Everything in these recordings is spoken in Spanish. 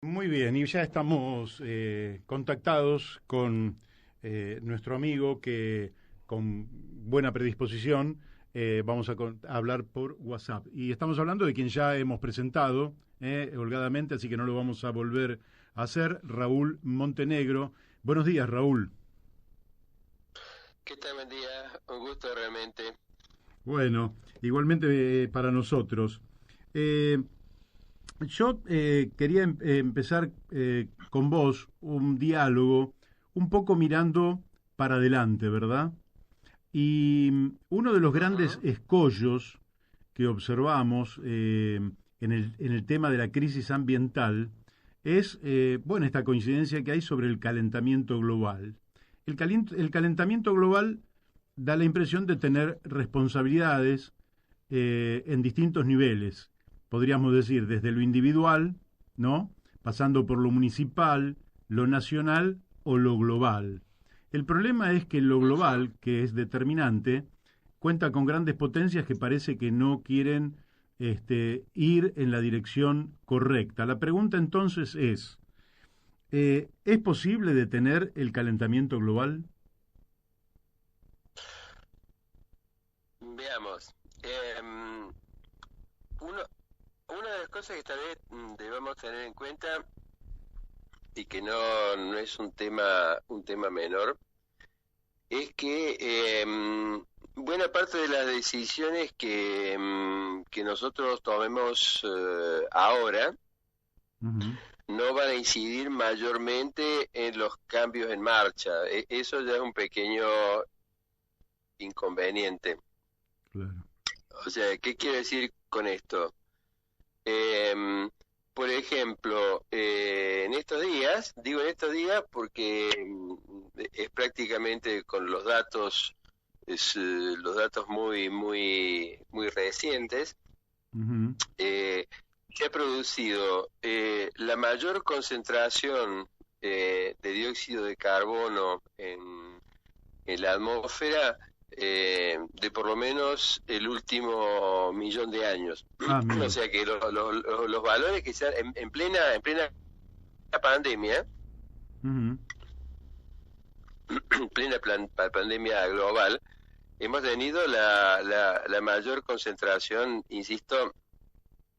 Muy bien, y ya estamos contactados con nuestro amigo que con buena predisposición vamos a hablar por WhatsApp. Y estamos hablando de quien ya hemos presentado holgadamente, así que no lo vamos a volver a hacer, Raúl Montenegro. Buenos días, Raúl. ¿Qué tal? Buen día, un gusto realmente. Bueno, igualmente para nosotros. Eh, Yo quería empezar con vos un diálogo un poco mirando para adelante, ¿verdad? Y uno de los grandes Ujú. escollos que observamos en el tema de la crisis ambiental es, bueno, esta coincidencia que hay sobre el calentamiento global. El calentamiento global da la impresión de tener responsabilidades en distintos niveles. Podríamos decir desde lo individual, ¿no? Pasando por lo municipal, lo nacional o lo global. El problema es que lo Ujú. global, que es determinante, cuenta con grandes potencias que parece que no quieren ir en la dirección correcta. La pregunta entonces ¿es posible detener el calentamiento global? Veamos. Uno, una de las cosas que tal vez debamos tener en cuenta y que no es un tema menor, es que buena parte de las decisiones que nosotros tomemos ahora Ujú. no van a incidir mayormente en los cambios en marcha. Eso ya es un pequeño inconveniente. Claro. O sea, ¿qué quiero decir con esto? Em, por ejemplo, en estos días, digo en estos días porque es prácticamente con los datos muy recientes, Ujú. se ha producido la mayor concentración de dióxido de carbono en la atmósfera de por lo menos el último millón de años. Ah, O mire. sea que los valores que se han, en plena pandemia, Ujú. en plena pandemia global, hemos tenido la mayor concentración, insisto,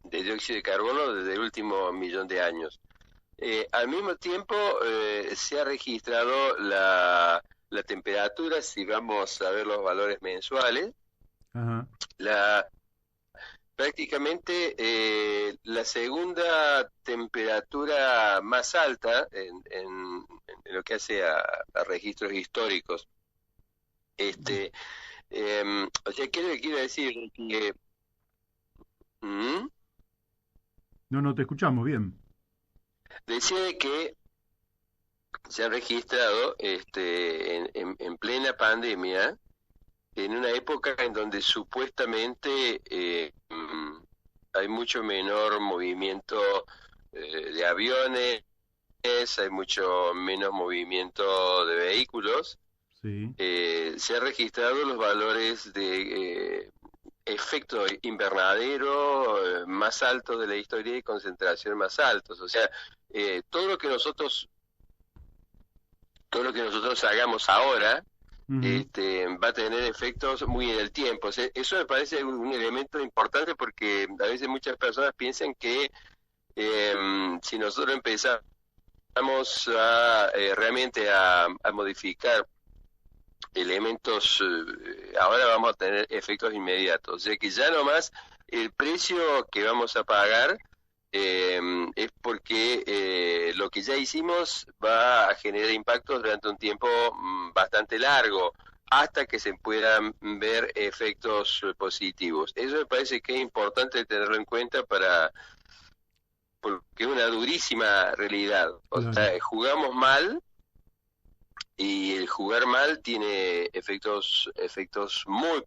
de dióxido de carbono desde el último millón de años. Al mismo tiempo, se ha registrado la temperatura, si vamos a ver los valores mensuales, Ajá. la prácticamente la segunda temperatura más alta en lo que hace a registros históricos. Este, o sea, ¿qué es lo que quiero decir? Que, ¿Mm? No, no, te escuchamos bien. Decía de que se ha registrado en plena pandemia, en una época en donde supuestamente hay mucho menor movimiento de aviones, hay mucho menos movimiento de vehículos, Sí. se han registrado los valores de efecto invernadero más altos de la historia y concentración más altos. O sea, eh, todo lo que nosotros, todo lo que nosotros hagamos ahora Ujú. va a tener efectos muy en el tiempo. O sea, eso me parece un elemento importante porque a veces muchas personas piensan que si nosotros empezamos realmente a modificar elementos, ahora vamos a tener efectos inmediatos. O sea que ya nomás el precio que vamos a pagar eh, es porque lo que ya hicimos va a generar impactos durante un tiempo bastante largo hasta que se puedan ver efectos positivos. Eso me parece que es importante tenerlo en cuenta porque es una durísima realidad. O Claro. sea, jugamos mal y el jugar mal tiene efectos muy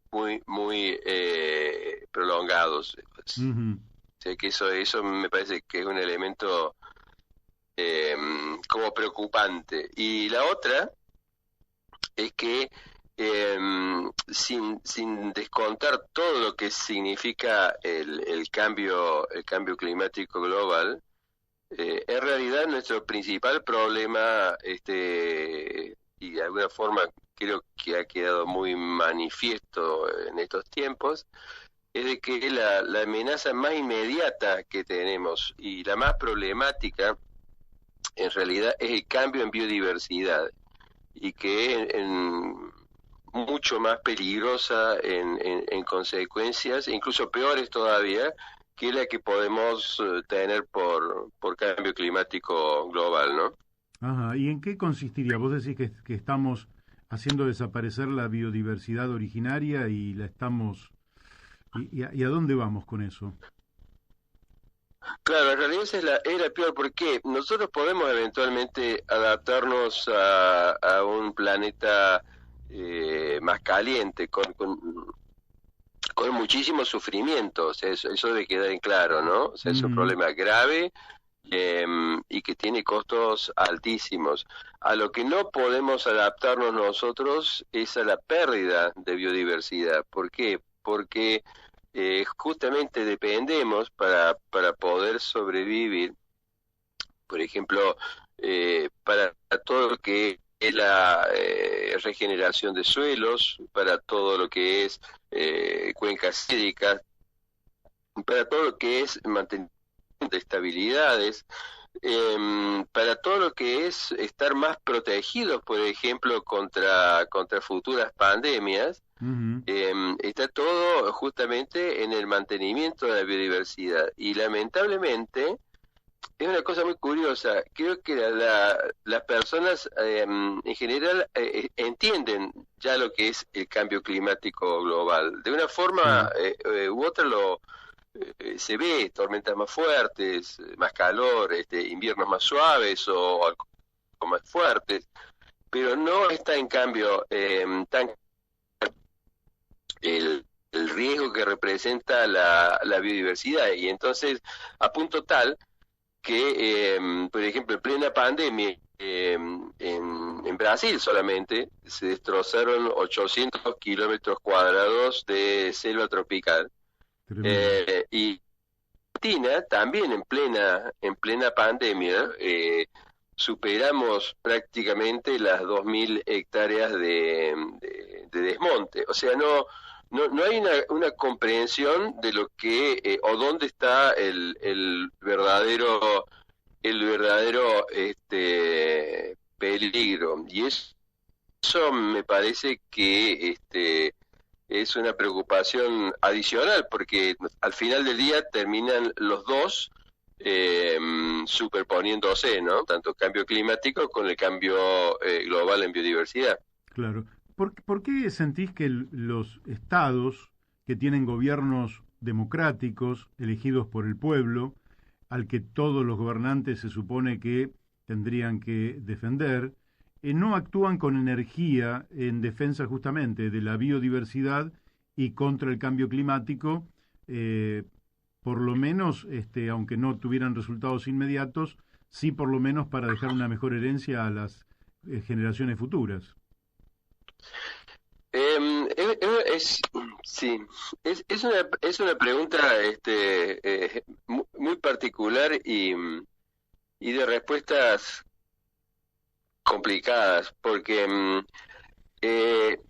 prolongados. Ujú. O sea que eso me parece que es un elemento eh, como preocupante. Y la otra es que sin descontar todo lo que significa el cambio climático global, En realidad nuestro principal problema, y de alguna forma creo que ha quedado muy manifiesto en estos tiempos, es de que la amenaza más inmediata que tenemos y la más problemática en realidad es el cambio en biodiversidad y que mucho más peligrosa en consecuencias, incluso peores todavía, que la que podemos tener por cambio climático global, ¿no? Ajá. ¿Y en qué consistiría? Vos decís que estamos haciendo desaparecer la biodiversidad originaria y la estamos... y a dónde vamos con eso? Claro, en realidad esa es la peor porque nosotros podemos eventualmente adaptarnos a un planeta más caliente, con muchísimo sufrimiento, o sea, eso debe quedar en claro, ¿no? O sea, es un Ujú. problema grave y que tiene costos altísimos. A lo que no podemos adaptarnos nosotros es a la pérdida de biodiversidad. ¿Por qué? Porque justamente dependemos para poder sobrevivir, por ejemplo, para todo lo que es la regeneración de suelos, para todo lo que es cuencas hídricas, para todo lo que es mantenimiento de estabilidades, para todo lo que es estar más protegidos, por ejemplo, contra futuras pandemias, Ujú. está todo justamente en el mantenimiento de la biodiversidad. Y lamentablemente, es una cosa muy curiosa. Creo que las personas en general entienden ya lo que es el cambio climático global. De una forma Sí. u otra se ve tormentas más fuertes, más calor, inviernos más suaves o algo más fuertes, pero no está en cambio tan el riesgo que representa la biodiversidad. Y entonces, a punto tal que, por ejemplo, en plena pandemia, en Brasil solamente se destrozaron 800 kilómetros cuadrados de selva tropical. Tremendo. Y Argentina, también en plena pandemia, superamos prácticamente las 2.000 hectáreas de desmonte. O sea, no hay una comprensión de lo que o dónde está el verdadero peligro. Y eso me parece que es una preocupación adicional porque al final del día terminan los dos eh, superponiéndose, ¿no? Tanto cambio climático con el cambio global en biodiversidad. Claro. ¿Por qué sentís que los estados que tienen gobiernos democráticos, elegidos por el pueblo, al que todos los gobernantes se supone que tendrían que defender, no actúan con energía en defensa justamente de la biodiversidad y contra el cambio climático, eh, por lo menos, aunque no tuvieran resultados inmediatos, sí por lo menos para dejar una mejor herencia a las generaciones futuras? Sí, es una pregunta muy particular y de respuestas complicadas, porque eh,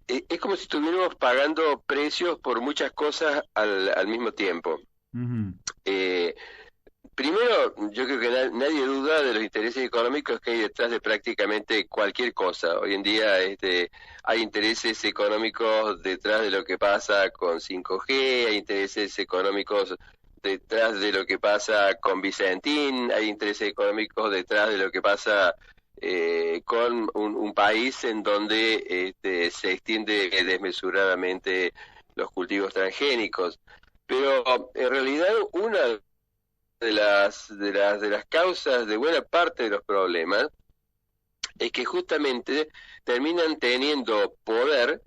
es como si estuviéramos pagando precios por muchas cosas al mismo tiempo. Ujú. Eh, Primero, yo creo que nadie duda de los intereses económicos que hay detrás de prácticamente cualquier cosa. Hoy en día hay intereses económicos detrás de lo que pasa con 5G, hay intereses económicos detrás de lo que pasa con Vicentín, hay intereses económicos detrás de lo que pasa con un país en donde se extiende desmesuradamente los cultivos transgénicos. Pero en realidad una de las causas de buena parte de los problemas es que justamente terminan teniendo poder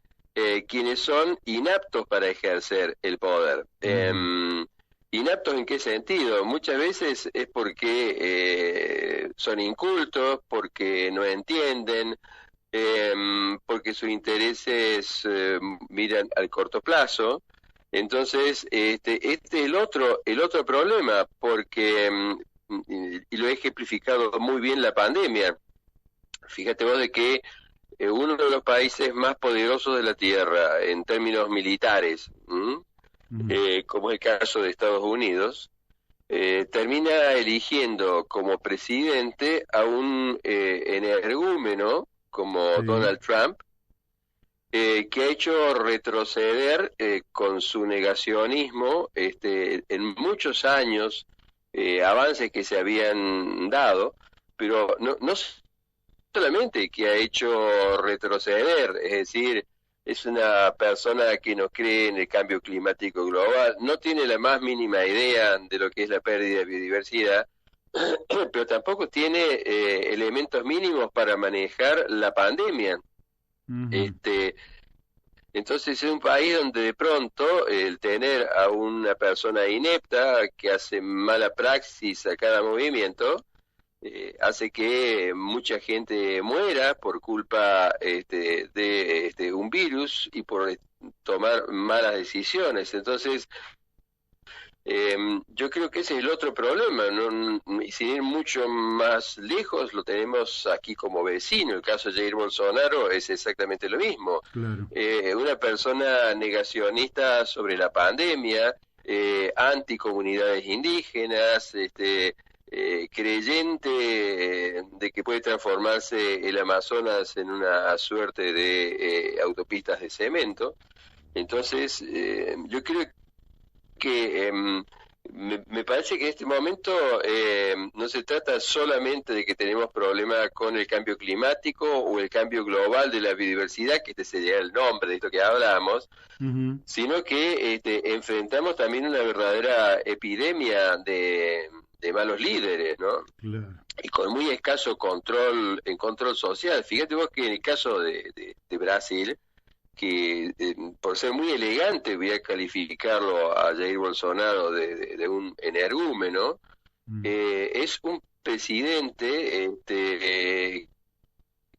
quienes son inaptos para ejercer el poder. Ujú. ¿Inaptos en qué sentido? Muchas veces es porque son incultos, porque no entienden, porque sus intereses miran al corto plazo. Entonces, este es el otro problema, porque y lo he ejemplificado muy bien la pandemia. Fíjate vos de que uno de los países más poderosos de la Tierra en términos militares, como es el caso de Estados Unidos, termina eligiendo como presidente a un energúmeno como Sí. Donald Trump, que ha hecho retroceder con su negacionismo en muchos años avances que se habían dado, pero no solamente que ha hecho retroceder, es decir, es una persona que no cree en el cambio climático global, no tiene la más mínima idea de lo que es la pérdida de biodiversidad, pero tampoco tiene elementos mínimos para manejar la pandemia. Ujú. Este, entonces es un país donde de pronto el tener a una persona inepta que hace mala praxis a cada movimiento, hace que mucha gente muera por culpa de un virus y por tomar malas decisiones. Entonces, yo creo que ese es el otro problema, ¿no? Y sin ir mucho más lejos, lo tenemos aquí como vecino. El caso de Jair Bolsonaro es exactamente lo mismo. Claro. Una persona negacionista sobre la pandemia, anticomunidades indígenas, creyente de que puede transformarse el Amazonas en una suerte de autopistas de cemento. Entonces, yo creo que me parece que en este momento no se trata solamente de que tenemos problemas con el cambio climático o el cambio global de la biodiversidad, que este sería el nombre de esto que hablamos, Ujú. sino que enfrentamos también una verdadera epidemia de malos líderes, ¿no? Claro. Y con muy escaso control social. Fíjate vos que en el caso de Brasil, que por ser muy elegante voy a calificarlo a Jair Bolsonaro de un energúmeno, Mm. es un presidente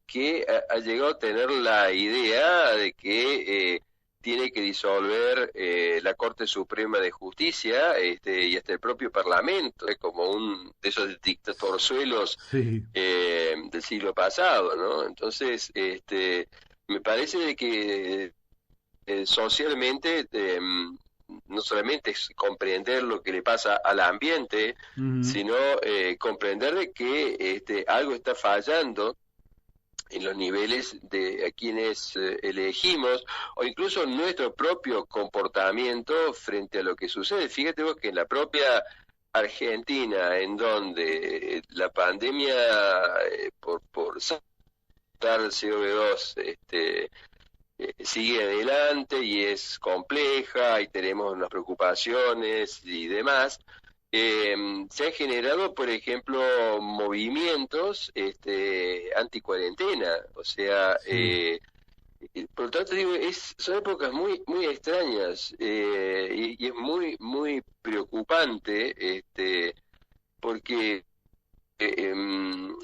que ha llegado a tener la idea de que tiene que disolver la Corte Suprema de Justicia y hasta el propio Parlamento, como un de esos dictatorzuelos Sí. del siglo pasado, ¿no? Entonces, me parece de que socialmente no solamente es comprender lo que le pasa al ambiente, Ujú. sino comprender de que algo está fallando en los niveles de a quienes elegimos o incluso nuestro propio comportamiento frente a lo que sucede. Fíjate vos que en la propia Argentina, en donde la pandemia por SARS-CoV-2 sigue adelante y es compleja y tenemos unas preocupaciones y demás, se han generado, por ejemplo, movimientos anti-cuarentena, o sea, Sí. por lo tanto digo, son épocas muy extrañas y es muy preocupante porque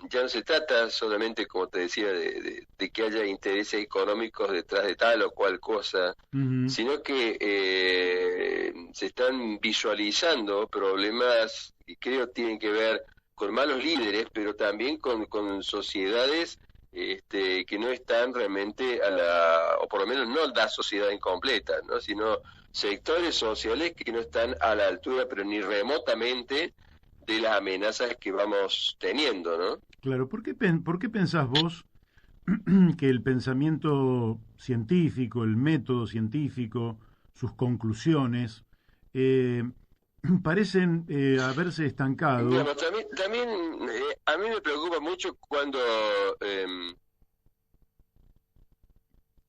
ya no se trata solamente, como te decía, de que haya intereses económicos detrás de tal o cual cosa, Ujú. sino que se están visualizando problemas que creo tienen que ver con malos líderes, pero también con sociedades que no están realmente o por lo menos no la sociedad incompleta, ¿no? Sino sectores sociales que no están a la altura, pero ni remotamente de las amenazas que vamos teniendo, ¿no? Claro. ¿Por qué pensás vos que el pensamiento científico, el método científico, sus conclusiones, eh, parecen haberse estancado? Digamos, también a mí me preocupa mucho cuando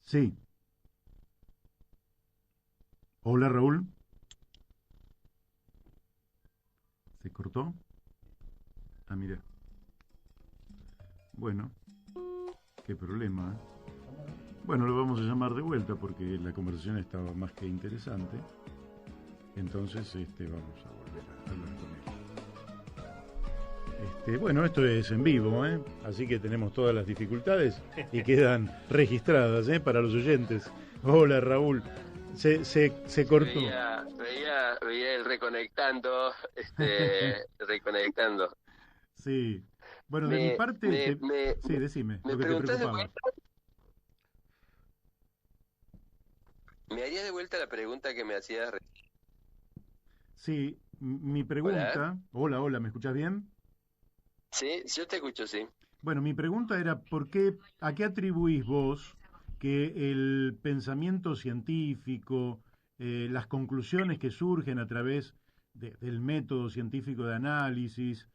Sí. Hola, Raúl. ¿Se cortó? Ah, mira. Bueno, qué problema. Bueno, lo vamos a llamar de vuelta porque la conversación estaba más que interesante. Entonces, vamos a volver a hablar con él. Bueno, esto es en vivo, ¿eh? Así que tenemos todas las dificultades y quedan registradas, ¿eh? Para los oyentes. Hola, Raúl. Se cortó. veía veía el reconectando, reconectando. Sí. Bueno, de mi Me, parte, me, me, sí, decime, me lo que te preguntás de preocupaba. vuelta, me harías de vuelta la pregunta que me hacías. Sí, mi Hola, pregunta, hola, hola, ¿me escuchás bien? sí, yo te escucho, sí. Bueno, mi pregunta era, a qué atribuís vos que el pensamiento científico, las conclusiones que surgen a través del método científico de análisis,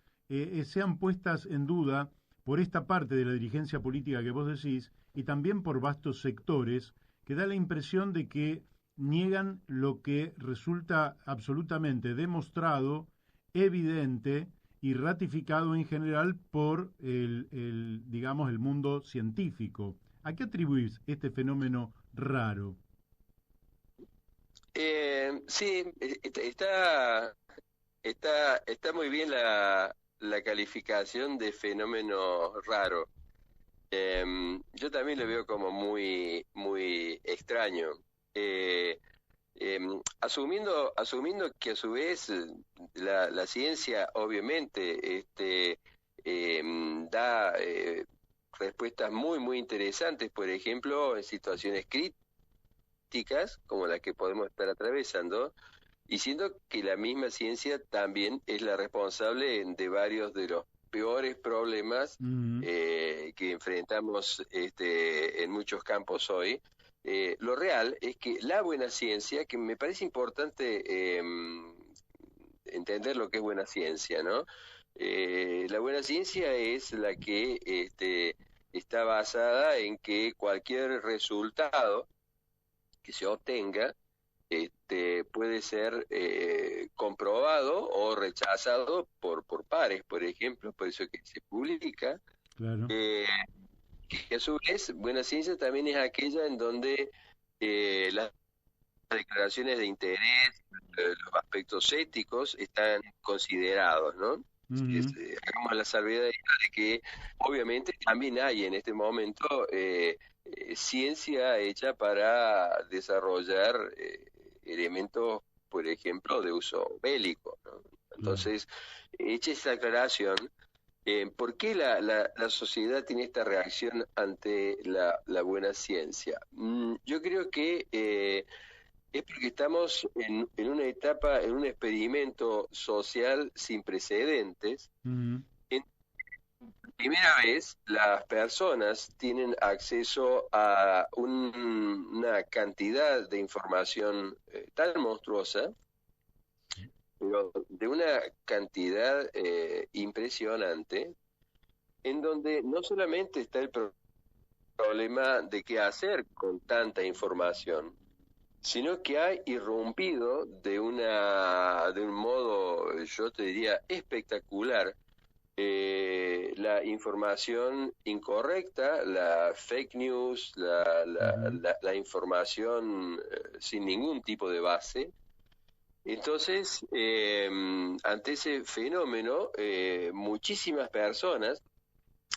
sean puestas en duda por esta parte de la dirigencia política que vos decís y también por vastos sectores que da la impresión de que niegan lo que resulta absolutamente demostrado, evidente y ratificado en general por digamos, el mundo científico. ¿A qué atribuís este fenómeno raro? Sí, está muy bien la calificación de fenómeno raro. Yo también lo veo como muy extraño. Eh, asumiendo que a su vez la ciencia obviamente da respuestas muy interesantes, por ejemplo, en situaciones críticas como las que podemos estar atravesando, y siendo que la misma ciencia también es la responsable de varios de los peores problemas Mm, que enfrentamos en muchos campos hoy. Lo real es que la buena ciencia, que me parece importante entender lo que es buena ciencia, ¿no? La buena ciencia es la que está basada en que cualquier resultado que se obtenga puede ser comprobado o rechazado por pares, por ejemplo, por eso que se publica, claro. eh, que a su vez buena ciencia también es aquella en donde las declaraciones de interés, los aspectos éticos están considerados, ¿no? Ujú, Hagamos la salvedad de que obviamente también hay en este momento ciencia hecha para desarrollar elementos, por ejemplo, de uso bélico, ¿no? claro. Entonces, hecha esa aclaración, ¿por qué la sociedad tiene esta reacción ante la buena ciencia? Yo creo que es porque estamos en una etapa, en un experimento social sin precedentes. Ujú, En primera vez, las personas tienen acceso a una cantidad de información tan monstruosa, pero de una cantidad impresionante, en donde no solamente está el problema de qué hacer con tanta información, sino que ha irrumpido de un modo, yo te diría, espectacular, la información incorrecta, la fake news, ujú, la información sin ningún tipo de base. Entonces, ante ese fenómeno, muchísimas personas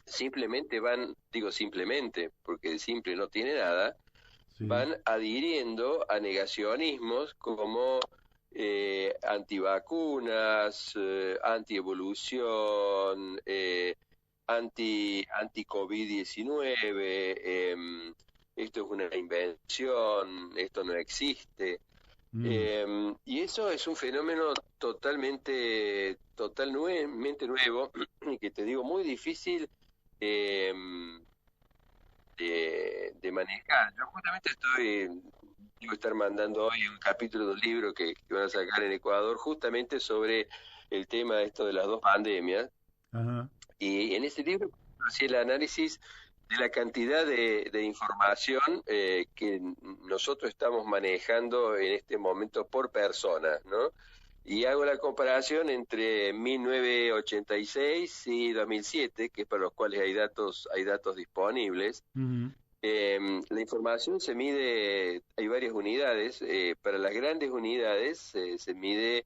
simplemente van, digo simplemente, porque de simple no tiene nada, sí. van adhiriendo a negacionismos como antivacunas, antievolución, anti-COVID-19, esto es una invención, esto no existe. Mm, Y eso es un fenómeno totalmente nuevo y que te digo muy difícil eh, de manejar. Yo justamente digo, estar mandando hoy un capítulo de un libro que van a sacar en Ecuador justamente sobre el tema de esto de las dos pandemias. ajá, Y en ese libro hacía el análisis de la cantidad de información que nosotros estamos manejando en este momento por persona, ¿no? Y hago la comparación entre 1986 y 2007, que es para los cuales hay datos disponibles. ujú, La información se mide, hay varias unidades. Para las grandes unidades se mide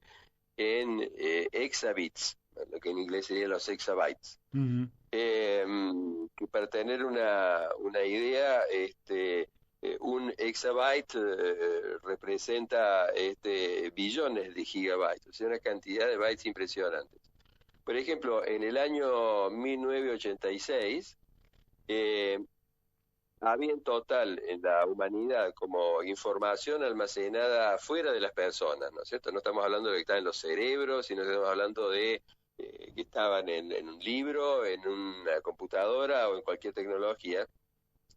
en exabits, lo que en inglés serían los exabytes. ujú, Que para tener una idea, un exabyte representa billones de gigabytes, o sea, una cantidad de bytes impresionantes. Por ejemplo, en el año 1986, eh, había en total en la humanidad como información almacenada fuera de las personas, ¿no es cierto? No estamos hablando de que está en los cerebros, sino que estamos hablando de que estaban en un libro, en una computadora o en cualquier tecnología.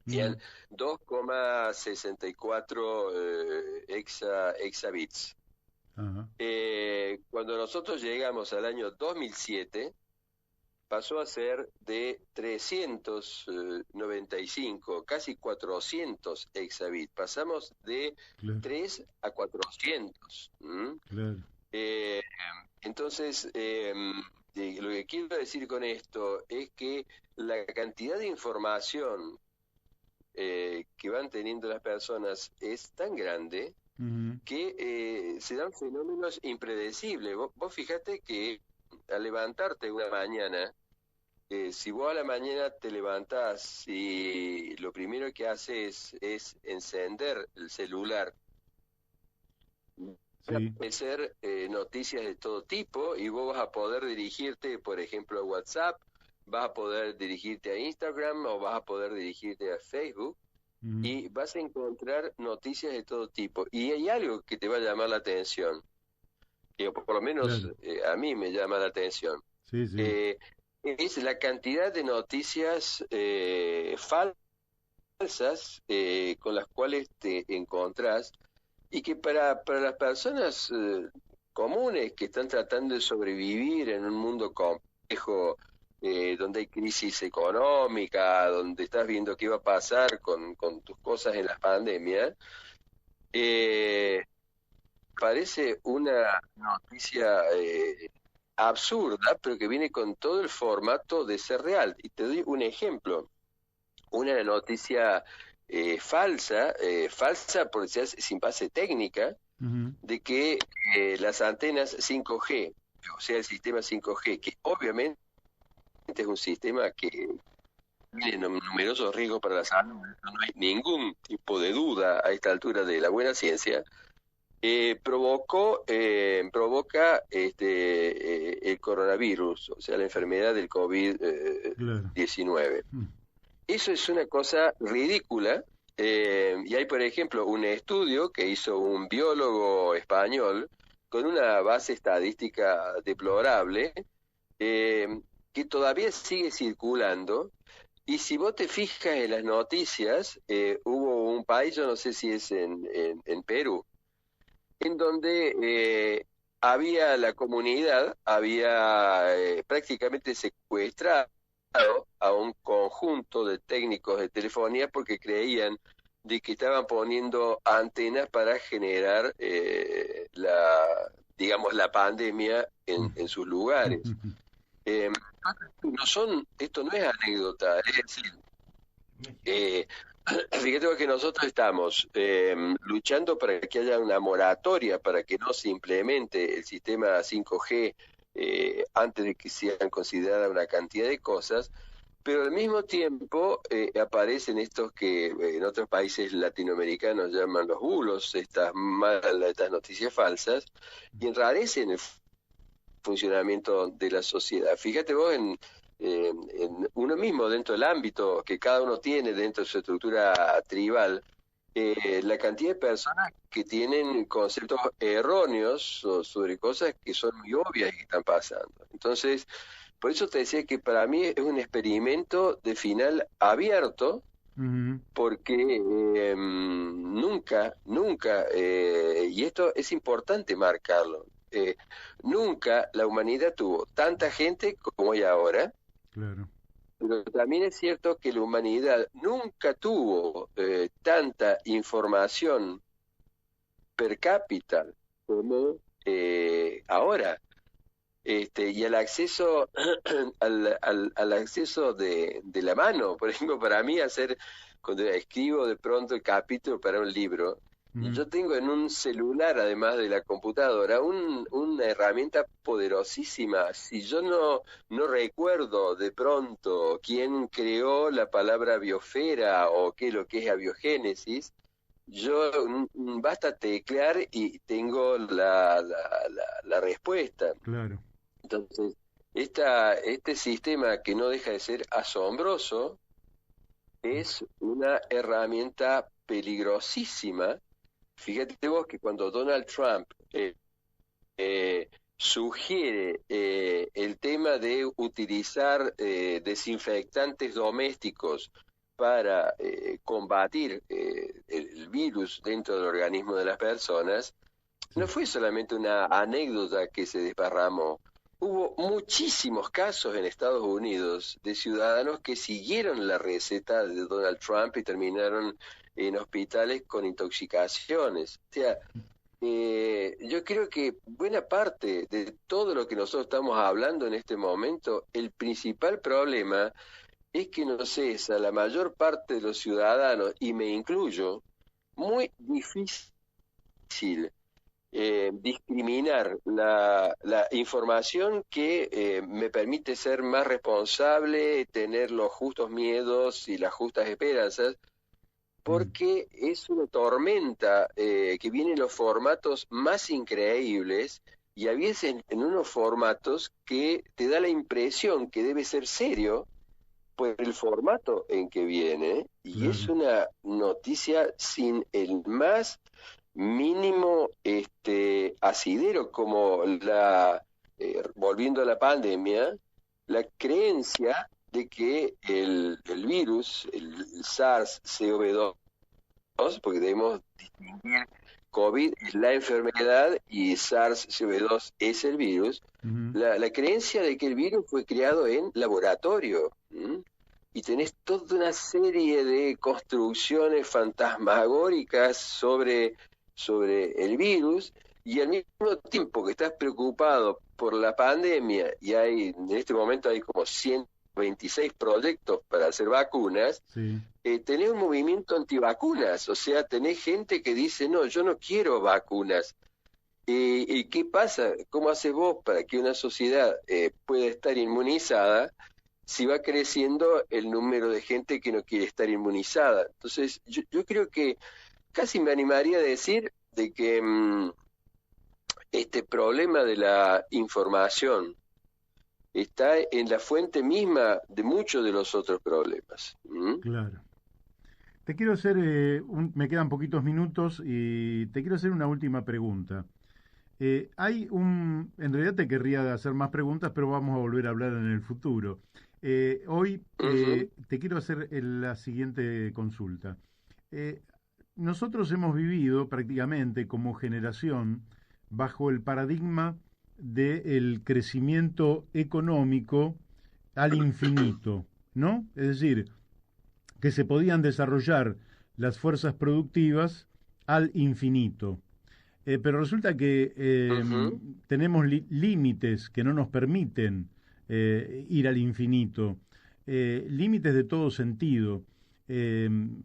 Eran 2,64 exabits. Ajá. Cuando nosotros llegamos al año 2007, pasó a ser de 395, casi 400 exabits. Pasamos de Claro, 3 a 400. claro. Eh, entonces, lo que quiero decir con esto es que la cantidad de información que van teniendo las personas es tan grande Ujú. que se dan fenómenos impredecibles. Vos fijate que al levantarte una mañana, si vos a la mañana te levantás y lo primero que haces es encender el celular, van a Sí, aparecer noticias de todo tipo y vos vas a poder dirigirte, por ejemplo, a WhatsApp, vas a poder dirigirte a Instagram o vas a poder dirigirte a Facebook ujú, y vas a encontrar noticias de todo tipo. Y hay algo que te va a llamar la atención, que por lo menos claro. a mí me llama la atención. Sí, sí. Eh, es la cantidad de noticias falsas con las cuales te encontrás y que para las personas comunes que están tratando de sobrevivir en un mundo complejo, donde hay crisis económica, donde estás viendo qué va a pasar con tus cosas en la pandemia, eh, parece una noticia absurda, pero que viene con todo el formato de ser real. Y te doy un ejemplo, una noticia falsa por decir sin base técnica, Ujú. de que las antenas 5G, o sea, el sistema 5G, que obviamente es un sistema que tiene numerosos riesgos para la salud, no hay ningún tipo de duda a esta altura de la buena ciencia, provoca el coronavirus, o sea, la enfermedad del Claro. COVID-19. Mm. Eso es una cosa ridícula. Y hay, por ejemplo, un estudio que hizo un biólogo español con una base estadística deplorable, eh, que todavía sigue circulando. Y si vos te fijas en las noticias, hubo un país, yo no sé si es en Perú, en donde había la comunidad, había prácticamente secuestrado a un conjunto de técnicos de telefonía porque creían de que estaban poniendo antenas para generar digamos, la pandemia en sus lugares. Eh, esto no es anécdota, es decir, eh, fíjate que nosotros estamos luchando para que haya una moratoria, para que no se implemente el sistema 5G antes de que sean consideradas una cantidad de cosas, pero al mismo tiempo aparecen estos que en otros países latinoamericanos llaman los bulos, estas noticias falsas, y enrarecen el funcionamiento de la sociedad. Fíjate vos en uno mismo, dentro del ámbito que cada uno tiene dentro de su estructura tribal, la cantidad de personas que tienen conceptos erróneos sobre cosas que son muy obvias y que están pasando. Entonces, por eso te decía que para mí es un experimento de final abierto, Ujú. porque nunca, y esto es importante marcarlo, nunca la humanidad tuvo tanta gente como hay ahora, Claro. pero también es cierto que la humanidad nunca tuvo tanta información per cápita como ahora. Y el acceso al acceso de la mano, por ejemplo, para mí hacer, cuando escribo de pronto el capítulo para un libro, Ujú. Yo tengo en un celular, además de la computadora, una herramienta poderosísima. Si yo no recuerdo de pronto quién creó la palabra biosfera o qué es lo que es abiogénesis, yo basta teclear y tengo la respuesta. Claro. Entonces, este sistema que no deja de ser asombroso es una herramienta peligrosísima. Fíjate vos que cuando Donald Trump sugiere el tema de utilizar desinfectantes domésticos para combatir el virus dentro del organismo de las personas, no Sí. fue solamente una anécdota que se desparramó. Hubo muchísimos casos en Estados Unidos de ciudadanos que siguieron la receta de Donald Trump y terminaron en hospitales con intoxicaciones. O sea, yo creo que buena parte de todo lo que nosotros estamos hablando en este momento, el principal problema es que nos es a la mayor parte de los ciudadanos, y me incluyo, muy difícil discriminar la información que me permite ser más responsable, tener los justos miedos y las justas esperanzas, Mm. porque es una tormenta que viene en los formatos más increíbles y a veces en unos formatos que te da la impresión que debe ser serio por el formato en que viene, y es Claro. una noticia sin el más mínimo asidero, como volviendo a la pandemia, la creencia de que el virus, el SARS-CoV-2, porque debemos distinguir, COVID es la enfermedad y SARS-CoV-2 es el virus, Ujú. la creencia de que el virus fue creado en laboratorio. ¿M? Y tenés toda una serie de construcciones fantasmagóricas sobre el virus, y al mismo tiempo que estás preocupado por la pandemia, y en este momento hay como 126 proyectos para hacer vacunas, Sí. tenés un movimiento antivacunas, o sea, tenés gente que dice, no, yo no quiero vacunas. ¿Y qué pasa? ¿Cómo haces vos para que una sociedad pueda estar inmunizada si va creciendo el número de gente que no quiere estar inmunizada? Entonces, yo creo que casi me animaría a decir de que este problema de la información está en la fuente misma de muchos de los otros problemas. ¿M? Claro. Te quiero hacer, me quedan poquitos minutos y te quiero hacer una última pregunta. En realidad te querría hacer más preguntas, pero vamos a volver a hablar en el futuro. Hoy Ujú. te quiero hacer la siguiente consulta. Eh, Nosotros hemos vivido prácticamente como generación bajo el paradigma del crecimiento económico al infinito, ¿no? Es decir, que se podían desarrollar las fuerzas productivas al infinito. Pero resulta que Ujú. tenemos límites que no nos permiten ir al infinito, límites de todo sentido,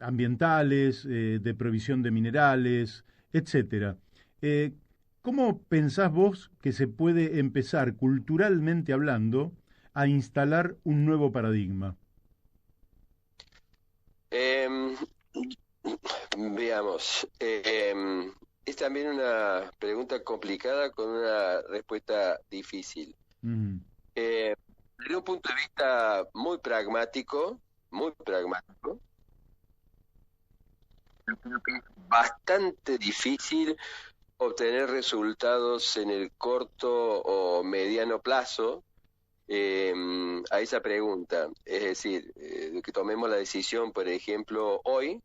ambientales, de provisión de minerales, etcétera. Eh, ¿Cómo pensás vos que se puede empezar, culturalmente hablando, a instalar un nuevo paradigma? Em, Veamos. Es también una pregunta complicada con una respuesta difícil. Mm. Eh, Desde un punto de vista muy pragmático, yo creo que es bastante difícil obtener resultados en el corto o mediano plazo eh, a esa pregunta. Es decir, que tomemos la decisión, por ejemplo, hoy,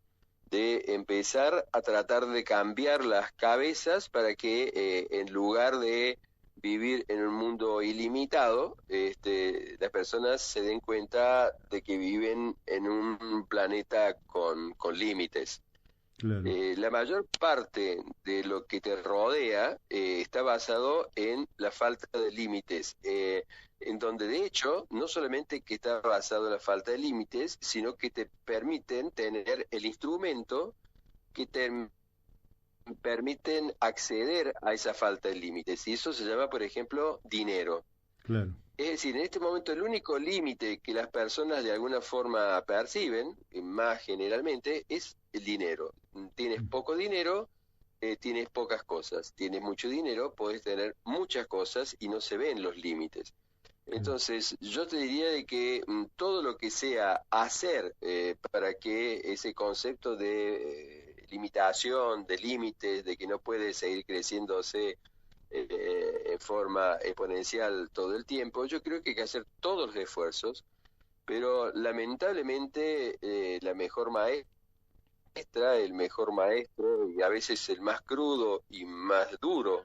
de empezar a tratar de cambiar las cabezas para que en lugar de vivir en un mundo ilimitado, las personas se den cuenta de que viven en un planeta con límites. Claro. La mayor parte de lo que te rodea está basado en la falta de límites, en donde de hecho no solamente que está basado en la falta de límites, sino que te permiten tener el instrumento que te permiten acceder a esa falta de límites. Y eso se llama, por ejemplo, dinero. claro. Es decir, en este momento el único límite que las personas de alguna forma perciben, más generalmente, es el dinero. Tienes poco dinero, tienes pocas cosas. Tienes mucho dinero, puedes tener muchas cosas y no se ven los límites. Claro. Entonces, yo te diría de que todo lo que sea hacer para que ese concepto de limitación, de límites, de que no puede seguir creciéndose en forma exponencial todo el tiempo, yo creo que hay que hacer todos los esfuerzos, pero lamentablemente la mejor maestra, el mejor maestro y a veces el más crudo y más duro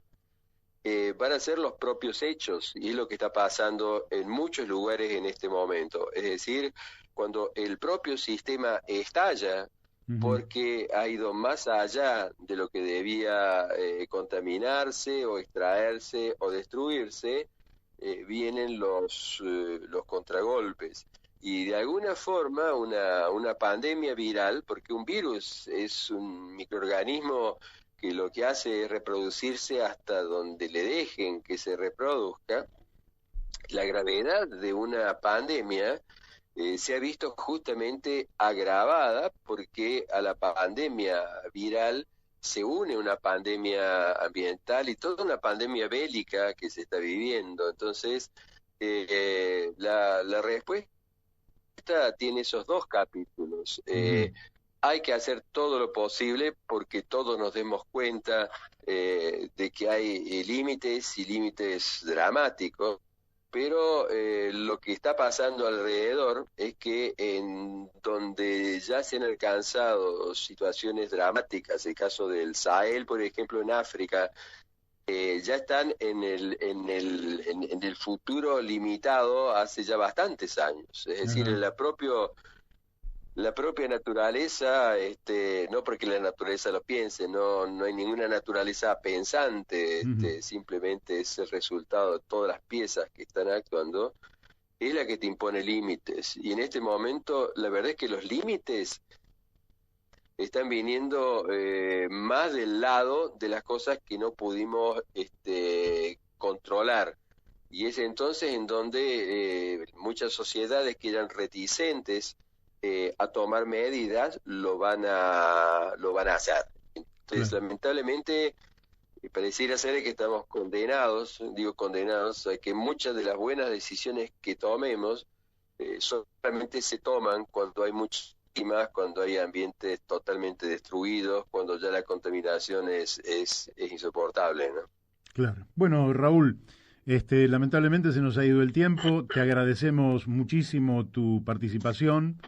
van a ser los propios hechos, y es lo que está pasando en muchos lugares en este momento. Es decir, cuando el propio sistema estalla Ujú. porque ha ido más allá de lo que debía contaminarse o extraerse o destruirse, vienen los contragolpes. Y de alguna forma una pandemia viral, porque un virus es un microorganismo que lo que hace es reproducirse hasta donde le dejen que se reproduzca, la gravedad de una pandemia se ha visto justamente agravada porque a la pandemia viral se une una pandemia ambiental y toda una pandemia bélica que se está viviendo. Entonces, la respuesta tiene esos dos capítulos. Ujú. Hay que hacer todo lo posible porque todos nos demos cuenta de que hay límites y límites dramáticos, pero lo que está pasando alrededor es que en donde ya se han alcanzado situaciones dramáticas, el caso del Sahel, por ejemplo, en África, ya están en el futuro limitado hace ya bastantes años. Es decir, Ajá. la propia naturaleza, no porque la naturaleza lo piense, no hay ninguna naturaleza pensante, Ujú. simplemente es el resultado de todas las piezas que están actuando, es la que te impone límites. Y en este momento, la verdad es que los límites están viniendo más del lado de las cosas que no pudimos controlar. Y es entonces en donde muchas sociedades que eran reticentes a tomar medidas lo van a hacer. Entonces, Claro. lamentablemente, pareciera ser que estamos condenados, digo condenados, a que muchas de las buenas decisiones que tomemos solamente se toman cuando hay muchas víctimas, cuando hay ambientes totalmente destruidos, cuando ya la contaminación es insoportable, ¿no? Claro. Bueno, Raúl, lamentablemente se nos ha ido el tiempo. Te agradecemos muchísimo tu participación.